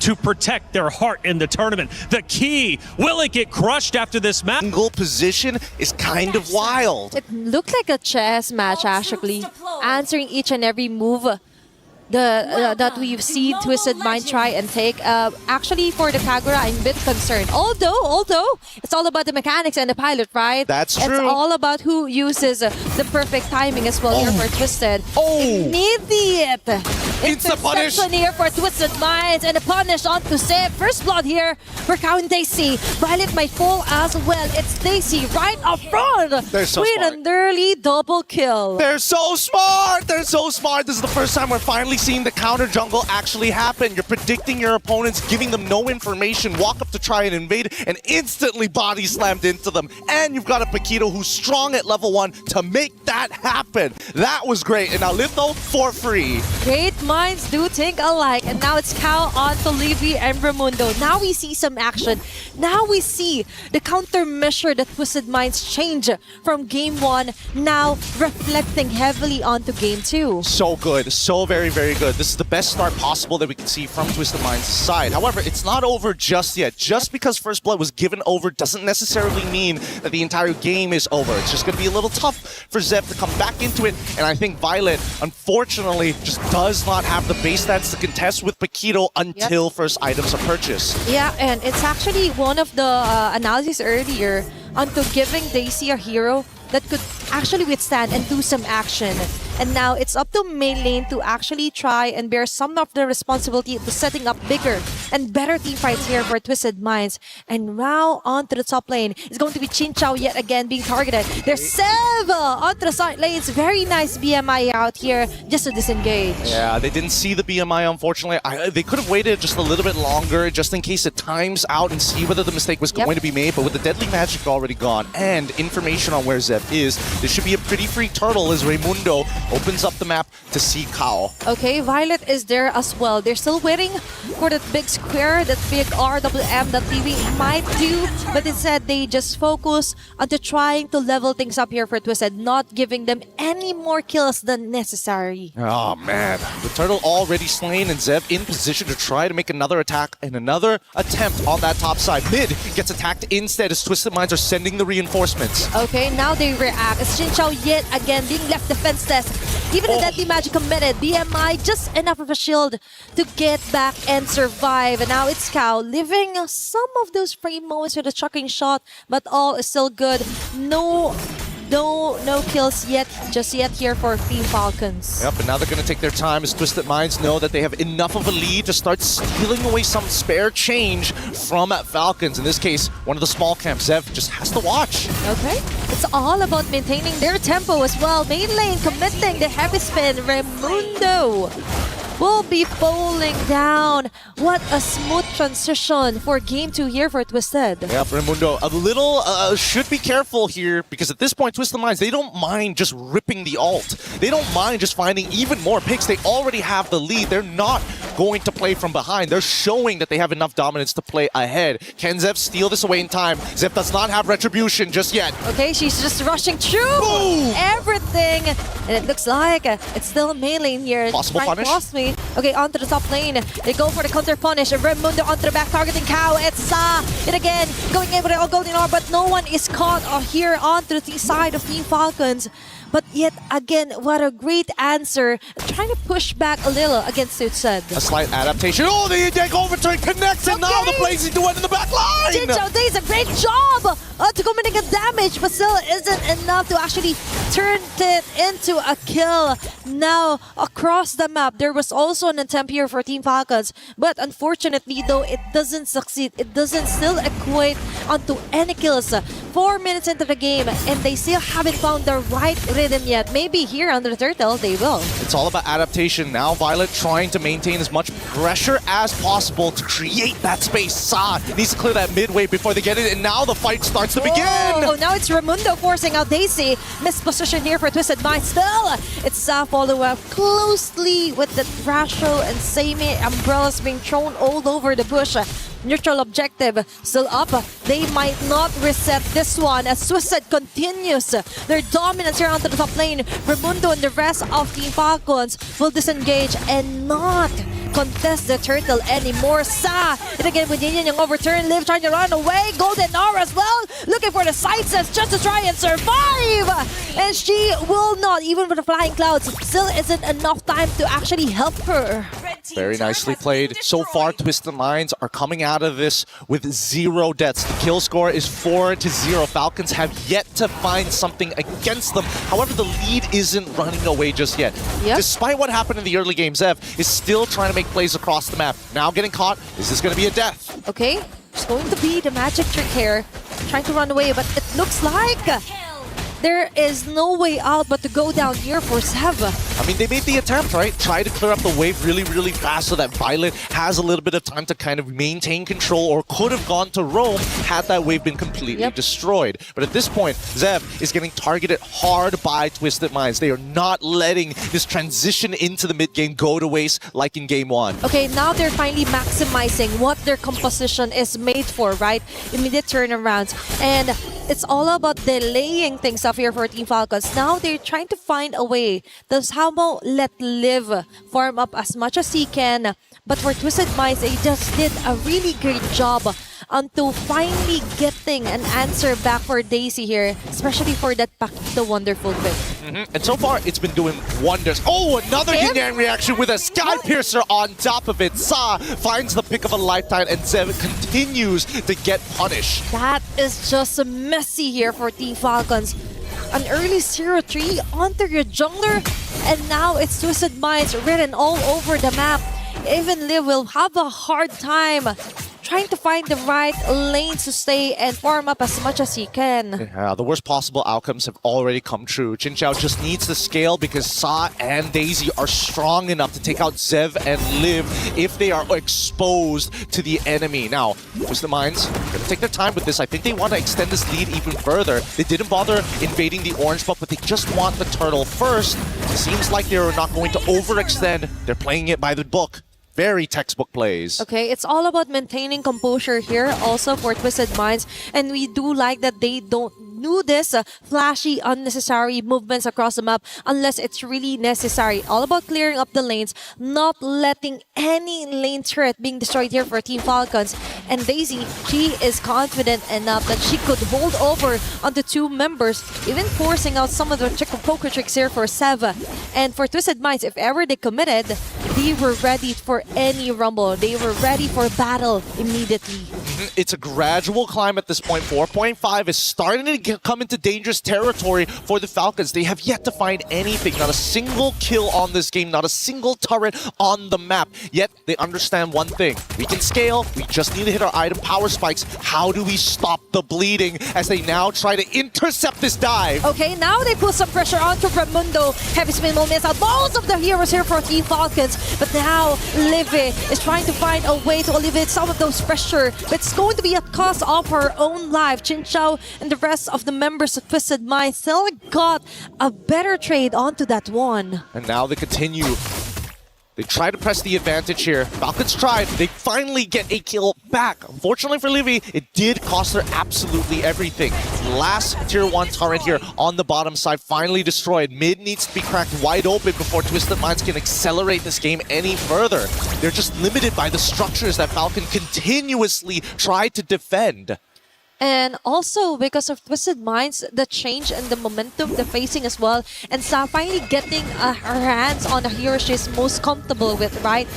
to protect their heart in the tournament. The key, will it get crushed after this match? Single position is kind of wild. It looked like a chess match, actually, answering each and every move that we've seen Twisted Mind try and take. Actually, for the Kagura, I'm a bit concerned. Although, it's all about the mechanics and the pilot, right? That's true. It's all about who uses the perfect timing as well here for Twisted. Immediate interception here for Twisted Minds, and a punish onto Zeb. First blood here for Cow and Daisy. Violet might fall as well. It's Daisy right up front. They're so with smart. an early double kill. They're so smart! They're so smart! This is the first time we're finally seeing the counter jungle actually happen. You're predicting your opponents, giving them no information, walk up to try and invade, and instantly body slammed into them. And you've got a Paquito who's strong at level 1 to make that happen. That was great. And now Litho for free. Great minds do think alike. And now it's Cal on to Livy and Raimundo. Now we see some action. Now we see the countermeasure that Twisted Minds change from game 1, now reflecting heavily onto game 2. So good. So very, very good. This is the best start possible that we can see from Twisted Minds' side. However, it's not over just yet. Just because First Blood was given over doesn't necessarily mean that the entire game is over. It's just going to be a little tough for Zeb to come back into it. And I think Violet, unfortunately, just does not have the base stats to contest with Paquito until first items are purchased. Yeah, and it's actually one of the analyses earlier onto giving Daisy a hero that could actually withstand and do some action. And now it's up to main lane to actually try and bear some of the responsibility to setting up bigger and better team fights here for Twisted Minds. And now onto the top lane is going to be Chinchao yet again being targeted. There's Sev onto the side lanes. Very nice BMI out here just to disengage. Yeah, they didn't see the BMI, unfortunately. They could have waited just a little bit longer just in case it times out and see whether the mistake was going to be made. But with the Deadly Magic already gone and information on where Zeb is, this should be a pretty free turtle as Raimundo opens up the map to see Kao. Okay, Violet is there as well. They're still waiting for that big square, that big RWM that TV might do, but instead they just focus on trying to level things up here for Twisted, not giving them any more kills than necessary. Oh man, the turtle already slain and Zeb in position to try to make another attack and another attempt on that top side. Mid gets attacked instead as Twisted Minds are sending the reinforcements. Okay, now they react. It's Chinchao yet again being left defenseless. Even the Deadly Magic committed. BMI just enough of a shield to get back and survive. And now it's Cow living some of those frame moments with a chucking shot, but all is still good. No kills yet, just yet here for Team Falcons. Yep, and now they're going to take their time as Twisted Minds know that they have enough of a lead to start stealing away some spare change from Falcons. In this case, one of the small camps, Zev just has to watch. Okay, it's all about maintaining their tempo as well. Main lane committing the heavy spin. Raimundo will be falling down. What a smooth transition for game 2 here for Twisted. Yeah, Raimundo, a little should be careful here because at this point, Twisted Minds, they don't mind just ripping the ult. They don't mind just finding even more picks. They already have the lead. They're not going to play from behind. They're showing that they have enough dominance to play ahead. Can Zeb steal this away in time? Zeb does not have retribution just yet. Okay, she's just rushing through everything. And it looks like it's still main lane here. Possible punish? Okay, onto the top lane. They go for the counter punish. Raimundo onto the back, targeting Cow. It's it again, going in with a golden orb, but no one is caught here onto the side of Team Falcons. But yet again, what a great answer. Trying to push back a little against Twisted. A slight adaptation. Oh, the take overturn connects, and now the blazing duet in the back line! Chinchao does a great job to committing a damage, but still isn't enough to actually turn it into a kill. Now, across the map, there was also an attempt here for Team Falcons, but unfortunately, though, it doesn't succeed. It doesn't still equate onto any kills. 4 minutes into the game, and they still haven't found the right rhythm yet. Maybe here under the turtle, they will. It's all about adaptation. Now Violet trying to maintain as much pressure as possible to create that space. Sa needs to clear that midway before they get it, and now the fight starts to begin! Oh, now it's Raimundo forcing out Daisy. Missed position here for Twisted Mind. Still, it's Sa follow up closely with the Thrasho and Sami umbrellas being thrown all over the bush. Neutral objective still up. They might not reset this one as Twisted continues their dominance here onto the top lane. Raimundo and the rest of Team Falcons will disengage and not contest the turtle anymore. Sa, and again with Yin yung overturn, Liv trying to run away, Golden Aura as well, looking for the side steps just to try and survive. And she will not, even with the flying clouds, still isn't enough time to actually help her. Very nicely played. So far, Twisted Minds are coming out of this with 0 deaths. The kill score is 4-0. Falcons have yet to find something against them. However, the lead isn't running away just yet. Yep. Despite what happened in the early game, Zev is still trying to make plays across the map. Now getting caught. Is this going to be a death? Okay, it's going to be the magic trick here. Trying to run away, but it looks like there is no way out but to go down here for Sev. I mean, they made the attempt, right? Try to clear up the wave really, really fast so that Violet has a little bit of time to kind of maintain control, or could have gone to roam had that wave been completely destroyed. But at this point, Zev is getting targeted hard by Twisted Minds. They are not letting this transition into the mid game go to waste like in game 1. Okay, now they're finally maximizing what their composition is made for, right? Immediate turnarounds. And it's all about delaying things up here for Team Falcons. Now they're trying to find a way to somehow let Liv farm up as much as he can. But for Twisted Minds, they just did a really great job to finally getting an answer back for Daisy here, especially for that Paquito wonderful pick. And so far, it's been doing wonders. Oh, another Yin Yang reaction with a Sky Piercer on top of it. Sa finds the pick of a lifetime, and Zev continues to get punished. That is just messy here for Team Falcons. An early 0-3 onto your jungler, and now it's Twisted Minds written all over the map. Even Liv will have a hard time trying to find the right lanes to stay and farm up as much as he can. Yeah, the worst possible outcomes have already come true. Jinxiao just needs to scale because Sa and Daisy are strong enough to take out Zev and Liv if they are exposed to the enemy. Now, Twisted Minds are going to take their time with this. I think they want to extend this lead even further. They didn't bother invading the orange buff, but they just want the turtle first. It seems like they're not going to overextend. They're playing it by the book. Very textbook plays. Okay, it's all about maintaining composure here also for Twisted Minds, and we do like that they don't do this flashy, unnecessary movements across the map unless it's really necessary. All about clearing up the lanes, not letting any lane turret being destroyed here for Team Falcons. And Daisy, she is confident enough that she could hold over onto 2 members, even forcing out some of the poker tricks here for Sev. And for Twisted Minds, if ever they committed, they were ready for any rumble. They were ready for battle immediately. It's a gradual climb at this point. 4.5 is starting to come into dangerous territory for the Falcons. They have yet to find anything. Not a single kill on this game. Not a single turret on the map. Yet they understand one thing. We can scale. We just need to hit our item power spikes. How do we stop the bleeding as they now try to intercept this dive? Okay, now they put some pressure onto Ramundo. Heavy spin will miss out most of the heroes here for Team Falcons. But now Livy is trying to find a way to alleviate some of those pressure. But it's going to be at cost of her own life. Jinxiao and the rest of the members of Twisted Minds still got a better trade onto that one. And now they continue. They try to press the advantage here. Falcons tried. They finally get a kill back. Unfortunately for Livy, it did cost her absolutely everything. Last tier 1 turret here on the bottom side finally destroyed. Mid needs to be cracked wide open before Twisted Minds can accelerate this game any further. They're just limited by the structures that Falcon continuously tried to defend. And also, because of Twisted Minds, the change and the momentum they're facing as well, and Sa finally getting her hands on the hero she's most comfortable with, right?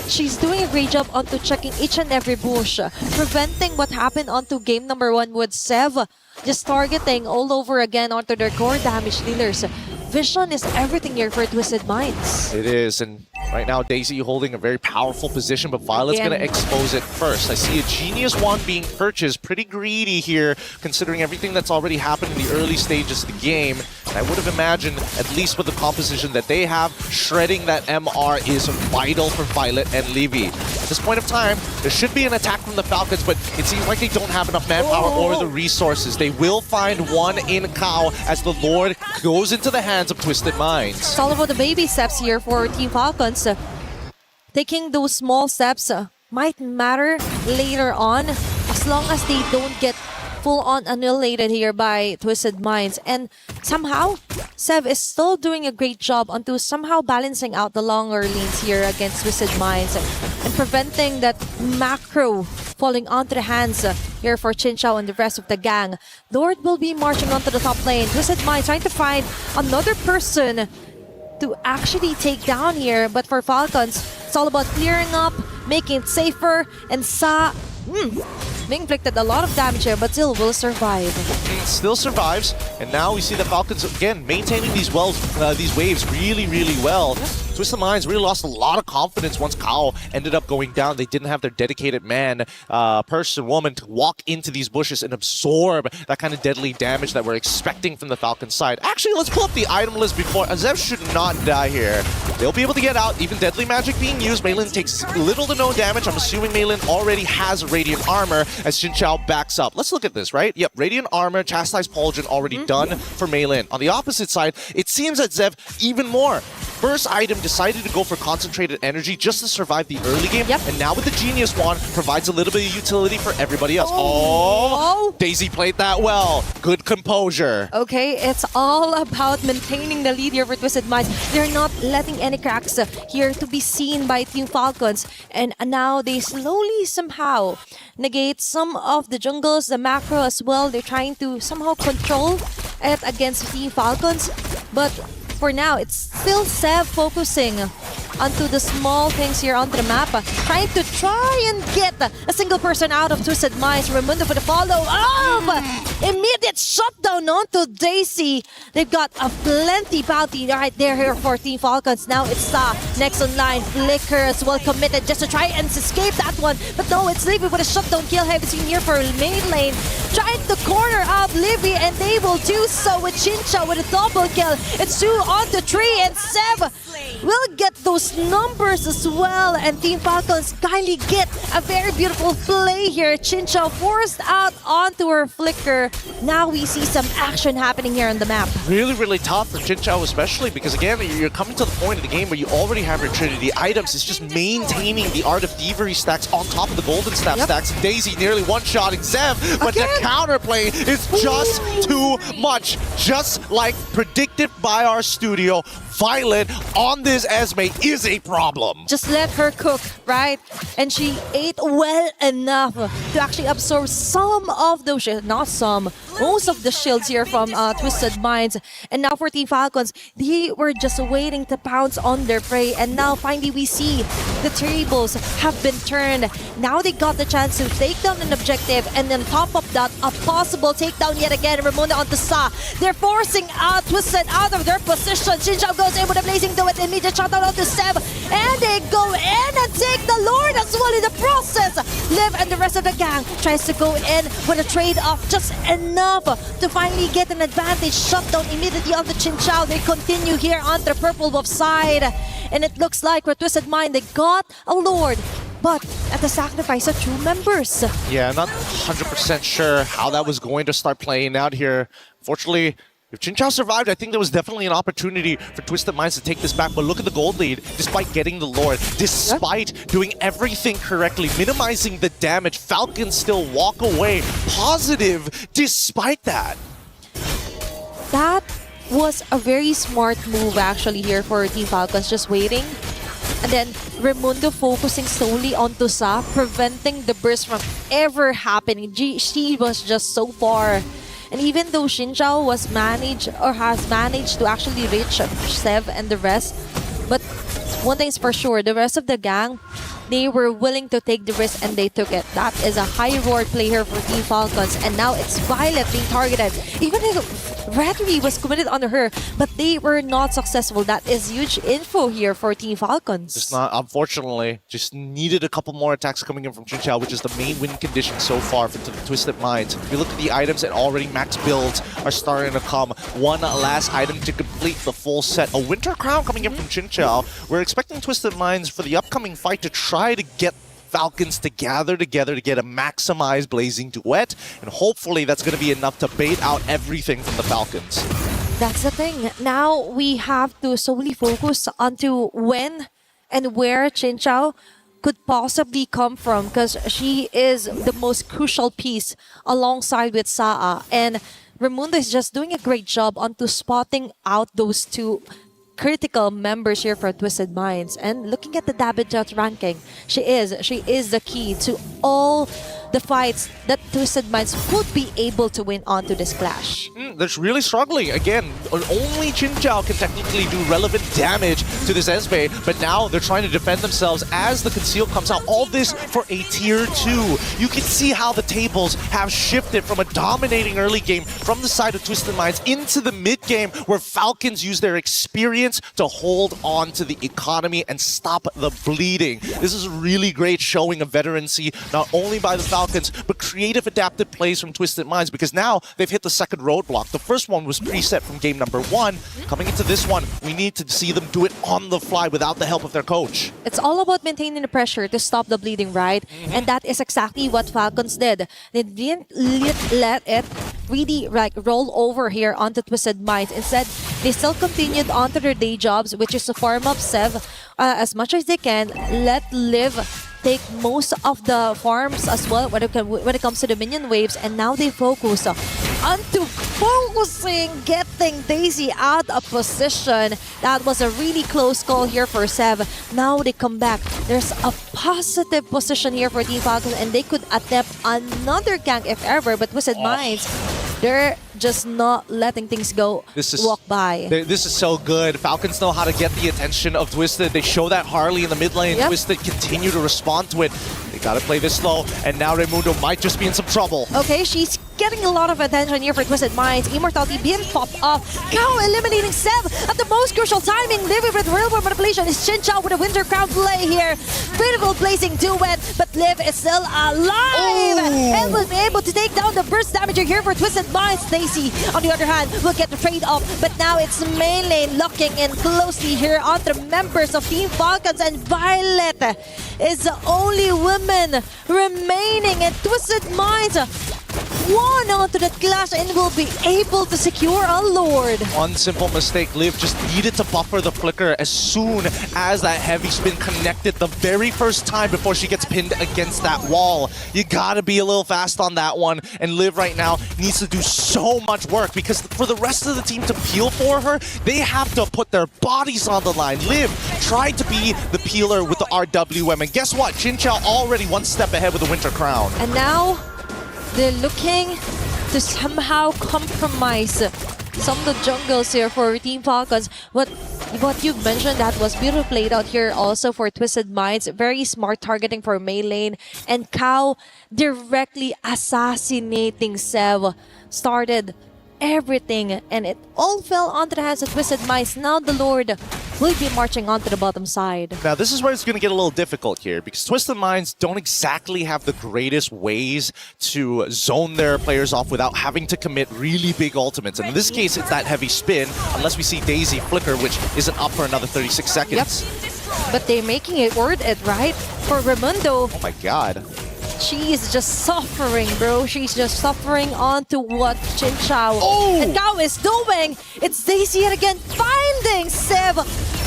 She's doing a great job onto checking each and every bush, preventing what happened onto game number 1 with Sev, just targeting all over again onto their core damage dealers. Vision is everything here for Twisted Minds. It is, and right now Daisy holding a very powerful position, but Violet's going to expose it first. I see a Genius Wand being purchased. Pretty greedy here, considering everything that's already happened in the early stages of the game. And I would have imagined, at least with the composition that they have, shredding that MR is vital for Violet and Levy. At this point of time, there should be an attack from the Falcons, but it seems like they don't have enough manpower or the resources. They will find one in Kao as the Lord goes into the hands of Twisted Minds. It's all about the baby steps here for Team Falcons. Taking those small steps might matter later on as long as they don't get full-on annihilated here by Twisted Minds. And somehow, Sev is still doing a great job onto somehow balancing out the longer lanes here against Twisted Minds and preventing that macro falling onto the hands here for Chinchao and the rest of the gang. Lord will be marching onto the top lane. Twisted Minds trying to find another person to actually take down here. But for Falcons, it's all about clearing up, making it safer, and being inflicted a lot of damage here, but still will survive. Still survives, and now we see the Falcons again maintaining these waves really, really well. Twisted Minds really lost a lot of confidence once Kao ended up going down. They didn't have their dedicated man, person, woman to walk into these bushes and absorb that kind of deadly damage that we're expecting from the Falcons side. Actually, let's pull up the item list before. Zev should not die here. They'll be able to get out, even deadly magic being used. Maylin takes little to no damage. I'm assuming Maylin already has Radiant Armor as Chinchao backs up. Let's look at this, right? Yep, Radiant Armor, Chastise Pauldron already done for Maylin. On the opposite side, it seems that Zev even more. First item decided to go for concentrated energy just to survive the early game. Yep. And now with the Genius Wand, provides a little bit of utility for everybody else. Oh. Daisy played that well. Good composure. Okay, it's all about maintaining the lead here for Twisted Minds. They're not letting any cracks here to be seen by Team Falcons. And now they slowly somehow negate some of the jungles, the macro as well. They're trying to somehow control it against Team Falcons. But for now, it's still Sev focusing onto the small things here onto the map, trying to get a single person out of Twisted Minds. Raimundo for the follow-up! Immediate shutdown onto Daisy. They've got a plenty bounty right there here for Team Falcons. Now it's next on line. Flicker as well committed just to try and escape that one. But no, it's Livy with a shutdown kill. Have seen here for main lane. Trying to corner out Livy, and they will do so with Chinchao with a double kill. It's 2 on the 3, and Sev will get those numbers as well. And Team Falcons kindly get a very beautiful play here. Chinchao forced out onto her Flicker. Now we see some action happening here on the map. Really, really tough for Chinchao especially because, again, you're coming to the point of the game where you already have your Trinity items. It's just maintaining the Art of Thievery stacks on top of the Golden Staff stacks. Daisy nearly one-shotting Zev, but the counterplay is just too much. Just like predicted by our studio, Violet on this Esme is a problem. Just let her cook, right? And she ate well enough to actually absorb some of those shields. Not some, most of the shields here from Twisted Minds. And now for Team Falcons, they were just waiting to pounce on their prey. And now finally we see the tables have been turned. Now they got the chance to take down an objective and then top up that a possible takedown yet again. Ramona onto Sa. They're forcing out Twisted out of their position. Chinchao goes in with a blazing do it. Immediate shutdown onto Sev. And they go in and take the Lord as well in the process. Liv and the rest of the gang tries to go in with a trade-off just enough to finally get an advantage. Shutdown immediately on the Chinchao. They continue here on the purple buff side. And it looks like for Twisted Mind, they got a Lord, but at the sacrifice of 2 members. Yeah, not 100% sure how that was going to start playing out here. Fortunately, if Chinchao survived, I think there was definitely an opportunity for Twisted Minds to take this back. But look at the gold lead, despite getting the Lord, despite doing everything correctly, minimizing the damage, Falcons still walk away positive despite that. That was a very smart move actually here for Team Falcons, just waiting. And then Raimundo focusing solely onto Sa, preventing the burst from ever happening. She was just so far. And even though Chinchao has managed to actually reach Sev and the rest, but one thing is for sure, the rest of the gang, they were willing to take the risk and they took it. That is a high reward play here for Team Falcons. And now it's Violet being targeted. Even if Rattery was committed on her, but they were not successful. That is huge info here for Team Falcons. Just not, unfortunately, just needed a couple more attacks coming in from Chinchao, which is the main win condition so far for Twisted Minds. If you look at the items and already max builds are starting to come. One last item to complete the full set. A Winter Crown coming in from Chinchao. We're expecting Twisted Minds for the upcoming fight to try to get Falcons to gather together to get a maximized Blazing Duet, and hopefully that's going to be enough to bait out everything from the Falcons. That's the thing. Now we have to solely focus onto when and where Chinchao could possibly come from, because she is the most crucial piece alongside with Saa. And Raimundo is just doing a great job onto spotting out those two critical members here for Twisted Minds. And looking at the Dabidot ranking, she is the key to all the fights that Twisted Minds would be able to win onto this clash. They're really struggling. Again, only Chinchao can technically do relevant damage to this Esme, but now they're trying to defend themselves as the Conceal comes out. All this for a tier 2. You can see how the tables have shifted from a dominating early game from the side of Twisted Minds into the mid game, where Falcons use their experience to hold on to the economy and stop the bleeding. This is a really great showing of veterancy, not only by the Falcons, but creative adaptive plays from Twisted Minds, because now they've hit the second roadblock. The first one was preset from game number 1. Coming into this one, we need to see them do it on the fly without the help of their coach. It's all about maintaining the pressure to stop the bleeding, right? And that is exactly what Falcons did. They didn't let it really roll over here onto Twisted Minds. Instead, they still continued onto their day jobs, which is to farm up Sev as much as they can. Let Liv take most of the farms as well when it comes to the minion waves, and now they focus onto getting Daisy out of position. That was a really close call here for Sev. Now they come back. There's a positive position here for Team Falcons, and they could attempt another gank if ever, but Twisted Minds, they're just not letting things go walk by. This is so good. Falcons know how to get the attention of Twisted. They show that Harley in the mid lane. Twisted continue to respond to it. They gotta play this slow, and now Raimundo might just be in some trouble. Okay, she's getting a lot of attention here for Twisted Minds. Immortality being popped off. Cow eliminating Sev at the most crucial timing. Living with real world manipulation is Chinchao with a Winter Crown play here. Beautiful placing duet, but Liv is still alive and will be able to take down the burst damager here for Twisted Minds. Stacy, on the other hand, will get the trade off, but now it's main lane locking in closely here on the members of Team Falcons, and Violet is the only woman remaining, and Twisted Minds won onto that clash and will be able to secure a Lord. One simple mistake. Liv just needed to buffer the flicker as soon as that heavy spin connected the very first time before she gets pinned against that wall. You gotta be a little fast on that one, and Liv right now needs to do so much work, because for the rest of the team to peel for her, they have to put their bodies on the line. Liv tried to be the peeler with the RWM, and guess what? Chinchao already one step ahead with the Winter Crown. And now they're looking to somehow compromise some of the jungles here for Team Falcons. What you've mentioned, that was beautifully played out here also for Twisted Minds. Very smart targeting for Mei lane, and Cow directly assassinating Sev started everything, and it all fell onto the hands of Twisted Minds. Now the Lord will be marching onto the bottom side. Now this is where it's going to get a little difficult here, because Twisted Minds don't exactly have the greatest ways to zone their players off without having to commit really big ultimates. And in this case, it's that heavy spin, unless we see Daisy flicker, which isn't up for another 36 seconds. Yep. But they're making it worth it, right? For Raimundo. Oh my god. She is just suffering, bro. She's just suffering onto what Chinchao and Cow is doing. It's Daisy yet again finding Sev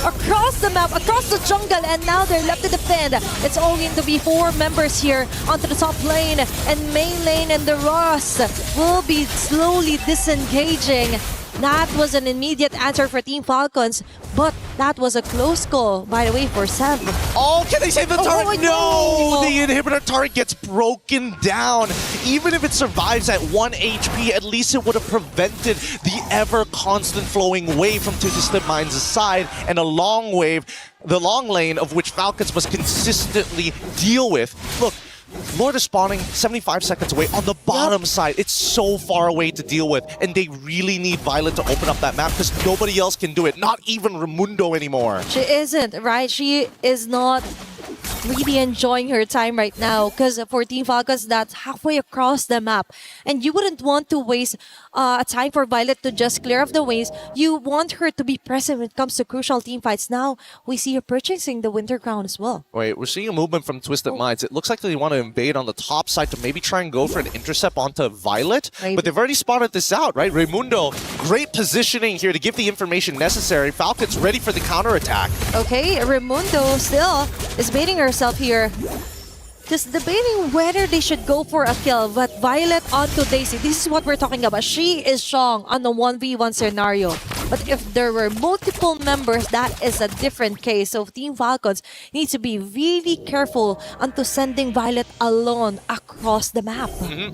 across the map, across the jungle, and now they're left to defend. It's all going to be 4 members here onto the top lane, and main lane and the Ross will be slowly disengaging. That was an immediate answer for Team Falcons, but that was a close call, by the way, for Sev. Oh, can they save the turret? No! The inhibitor turret gets broken down. Even if it survives at 1 HP, at least it would have prevented the ever-constant flowing wave from Twisted Minds' side, and a long wave, the long lane of which Falcons must consistently deal with. Look, Lord is spawning 75 seconds away on the bottom side. It's so far away to deal with, and they really need Violet to open up that map, because nobody else can do it, not even Raimundo anymore. She isn't, right? She is not really enjoying her time right now, because for Team Falcons, that's halfway across the map, and you wouldn't want to waste time for Violet to just clear off the waves. You want her to be present when it comes to crucial team fights. Now we see her purchasing the Winter Crown as well. Wait, we're seeing a movement from Twisted Minds. It looks like they want to invade on the top side to maybe try and go for an intercept onto Violet, but they've already spotted this out, right? Raimundo, great positioning here to give the information necessary. Falcons ready for the counterattack. Okay, Raimundo still is baiting her herself here. Just debating whether they should go for a kill, but Violet onto Daisy. This is what we're talking about. She is strong on the 1v1 scenario. But if there were multiple members, that is a different case. So Team Falcons needs to be really careful onto sending Violet alone across the map.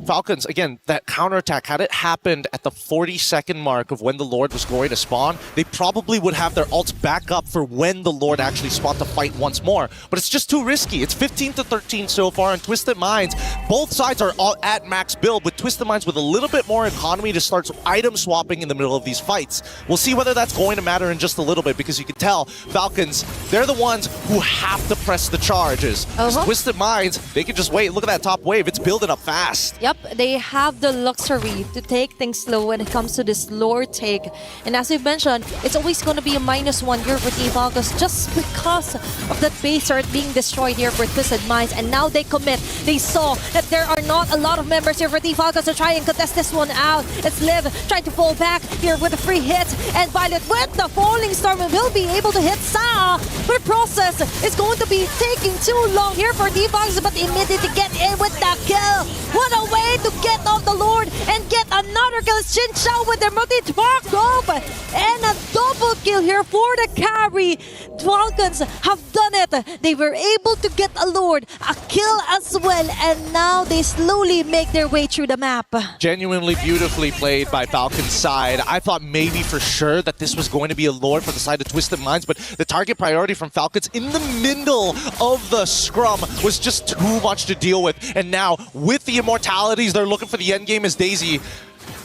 Falcons, again, that counterattack, had it happened at the 40-second mark of when the Lord was going to spawn, they probably would have their ults back up for when the Lord actually spawned to fight once more. But it's just too risky. It's 15-13 so far, and Twisted Minds, both sides are all at max build, with Twisted Minds with a little bit more economy to start item swapping in the middle of these fights. We'll see whether that's going to matter in just a little bit, because you can tell Falcons, they're the ones who have to press the charges. Twisted Minds, they can just wait. Look at that top wave. It's building up fast. Yep, they have the luxury to take things slow when it comes to this lore take. And as we mentioned, it's always going to be a -1 here for Team Falcons just because of that base art being destroyed here for Twisted Minds. And now they commit. They saw that there are not a lot of members here for Team Falcons to try and contest this one out. It's Liv trying to fall back here with a free hit. And Violet with the Falling Storm will be able to hit Sa. Her process is going to be taking too long here for Team Falcons, but immediately get in with the kill. What a way to get off the Lord and get another kill. Xin Xiao with their multi-spark up and a double kill here for the carry. Falcons have done it. They were able to get a Lord, a kill as well, and now they slowly make their way through the map. Genuinely beautifully played by Falcon's side. I thought maybe for sure that this was going to be a Lord for the side of Twisted Minds, but the target priority from Falcons in the middle of the scrum was just too much to deal with. And now, with the immortalities, they're looking for the end game as Daisy.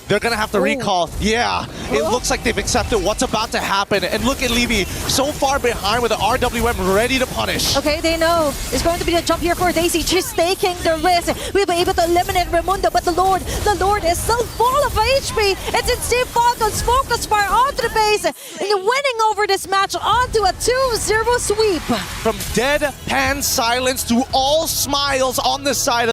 They're gonna have to recall. Yeah, it looks like they've accepted what's about to happen. And look at Libby, so far behind with the RWM ready to punish. Okay, they know it's going to be the jump here for Daisy. She's taking the risk. We'll be able to eliminate Raimundo, but the Lord is so full of HP. It's in Team Falcons focus fire onto the base and winning over this match onto a 2-0 sweep. From deadpan silence to all smiles on the side of